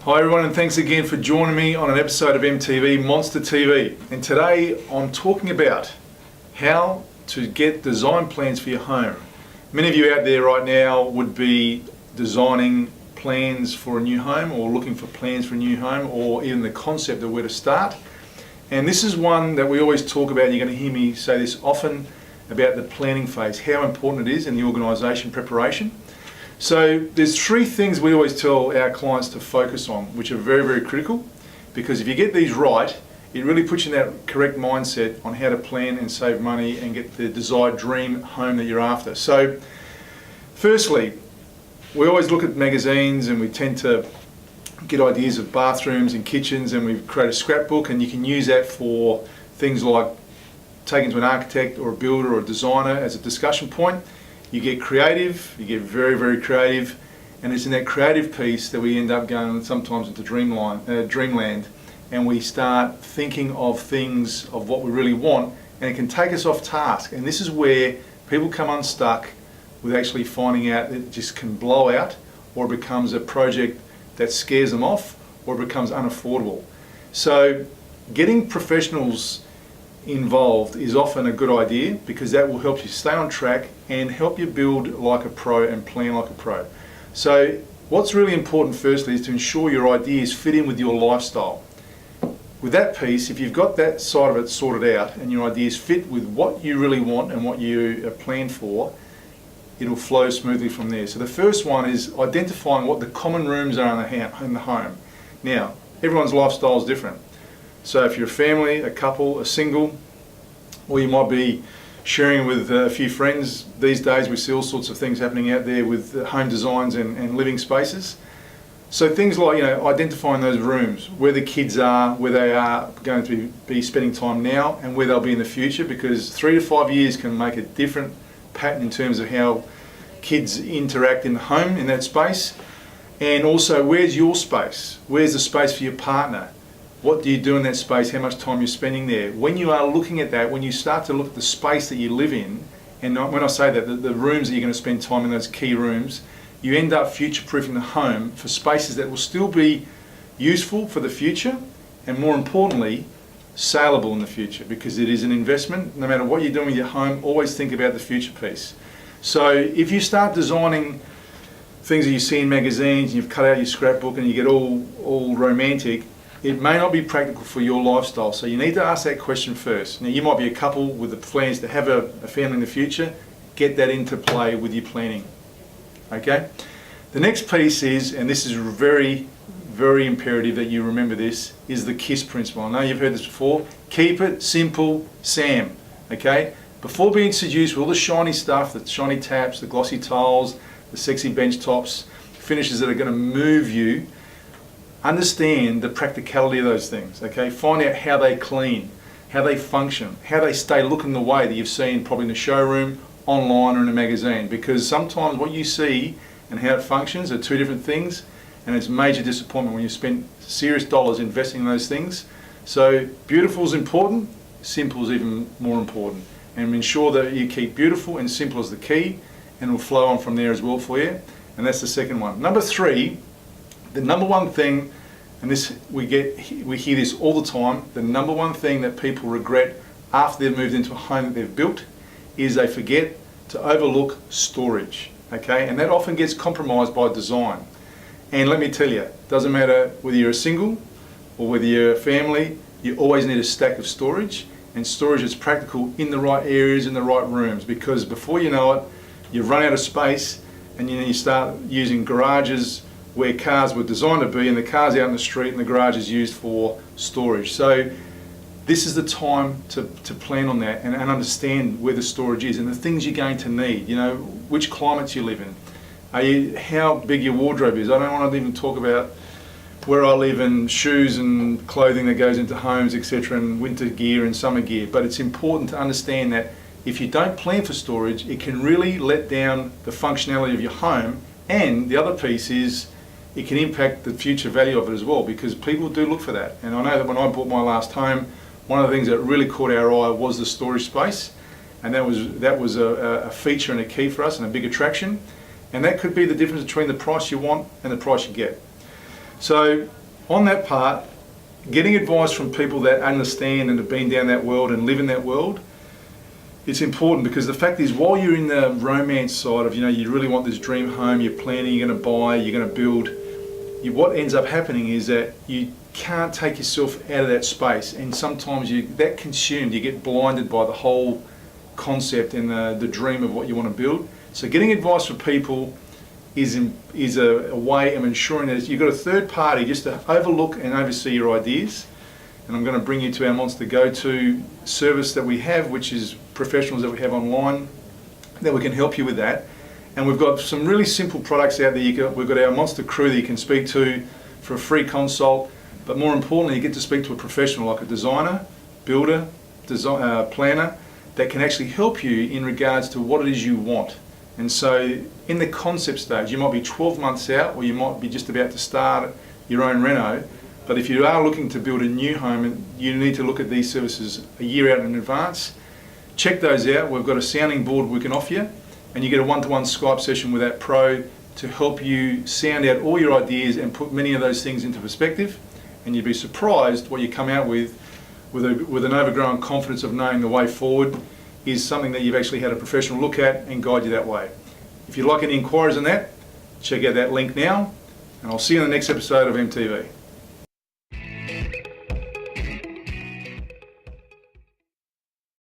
Hi everyone, and thanks again for joining me on an episode of MTV Monster TV. And today I'm talking about how to get design plans for your home. Many of you out there right now would be designing plans for a new home or looking for plans for a new home or even the concept of where to start. And this is one that we always talk about, and you're going to hear me say this often about the planning phase, how important it is in the organisation preparation. So there's three things we always tell our clients to focus on, which are very, very critical, because if you get these right, it really puts you in that correct mindset on how to plan and save money and get the desired dream home that you're after. So firstly, we always look at magazines and we tend to get ideas of bathrooms and kitchens, and we create a scrapbook, and you can use that for things like taking to an architect or a builder or a designer as a discussion point. You get creative, you get very, very creative, and it's in that creative piece that we end up going sometimes into dreamland, and we start thinking of things of what we really want, and it can take us off task. And this is where people come unstuck with actually finding out that it just can blow out, or it becomes a project that scares them off, or it becomes unaffordable. So getting professionals involved is often a good idea, because that will help you stay on track and help you build like a pro and plan like a pro. So what's really important firstly is to ensure your ideas fit in with your lifestyle. With that piece, if you've got that side of it sorted out and your ideas fit with what you really want and what you plan for, it'll flow smoothly from there. So the first one is identifying what the common rooms are in the home. Now, everyone's lifestyle is different. So if you're a family, a couple, a single, or you might be sharing with a few friends, these days we see all sorts of things happening out there with home designs and living spaces. So things like, identifying those rooms, where the kids are, where they are going to be spending time now, and where they'll be in the future, because 3 to 5 years can make a different pattern in terms of how kids interact in the home, in that space. And also, where's your space? Where's the space for your partner? What do you do in that space? How much time you're spending there? When you are looking at that, when you start to look at the space that you live in, and when I say that, the rooms that you're going to spend time in, those key rooms, you end up future-proofing the home for spaces that will still be useful for the future, and more importantly, saleable in the future, because it is an investment. No matter what you're doing with your home, always think about the future piece. So if you start designing things that you see in magazines, and you've cut out your scrapbook and you get all romantic, it may not be practical for your lifestyle. So you need to ask that question first. Now, you might be a couple with the plans to have a family in the future. Get that into play with your planning. Okay? The next piece is, and this is very, very imperative that you remember this, is the KISS principle. I know you've heard this before. Keep it simple, Sam. Okay? Before being seduced with all the shiny stuff, the shiny taps, the glossy tiles, the sexy bench tops, finishes that are going to move you, understand the practicality of those things. Okay? Find out how they clean, how they function, how they stay looking the way that you've seen probably in the showroom, online, or in a magazine. Because sometimes what you see and how it functions are two different things, and it's major disappointment when you spend serious dollars investing in those things. So beautiful is important, simple is even more important. And ensure that you keep beautiful and simple as the key, and it'll flow on from there as well for you. And that's the second one. Number three, the number one thing, and this we hear this all the time, the number one thing that people regret after they've moved into a home that they've built is they forget to overlook storage. Okay? And that often gets compromised by design. And let me tell you, it doesn't matter whether you're a single or whether you're a family, you always need a stack of storage, and storage is practical in the right areas, in the right rooms, because before you know it, you've run out of space, and you start using garages where cars were designed to be, and the car's out in the street and the garage is used for storage. So this is the time to plan on that and understand where the storage is and the things you're going to need. Which climates you live in, how big your wardrobe is. I don't want to even talk about where I live and shoes and clothing that goes into homes, etc., and winter gear and summer gear. But it's important to understand that if you don't plan for storage, it can really let down the functionality of your home. And the other piece is, it can impact the future value of it as well, because people do look for that. And I know that when I bought my last home, one of the things that really caught our eye was the storage space, and that was a feature and a key for us and a big attraction. And that could be the difference between the price you want and the price you get. So on that part, getting advice from people that understand and have been down that world and live in that world, it's important, because the fact is, while you're in the romance side of, you really want this dream home, you're planning, you're going to buy, you're going to build, what ends up happening is that you can't take yourself out of that space, and sometimes you get blinded by the whole concept and the dream of what you want to build. So getting advice from people is a way of ensuring that you've got a third party just to overlook and oversee your ideas. And I'm going to bring you to our Monsta go-to service that we have, which is professionals that we have online that we can help you with that. And we've got some really simple products out there. We've got our Monsta crew that you can speak to for a free consult, but more importantly, you get to speak to a professional like a designer, builder, planner, that can actually help you in regards to what it is you want. And so in the concept stage, you might be 12 months out, or you might be just about to start your own reno. But if you are looking to build a new home, you need to look at these services a year out in advance. Check those out. We've got a sounding board we can offer you, and you get a one-to-one Skype session with that pro to help you sound out all your ideas and put many of those things into perspective. And you'd be surprised what you come out with an overgrown confidence of knowing the way forward is something that you've actually had a professional look at and guide you that way. If you'd like any inquiries on that, check out that link now, and I'll see you in the next episode of MTV.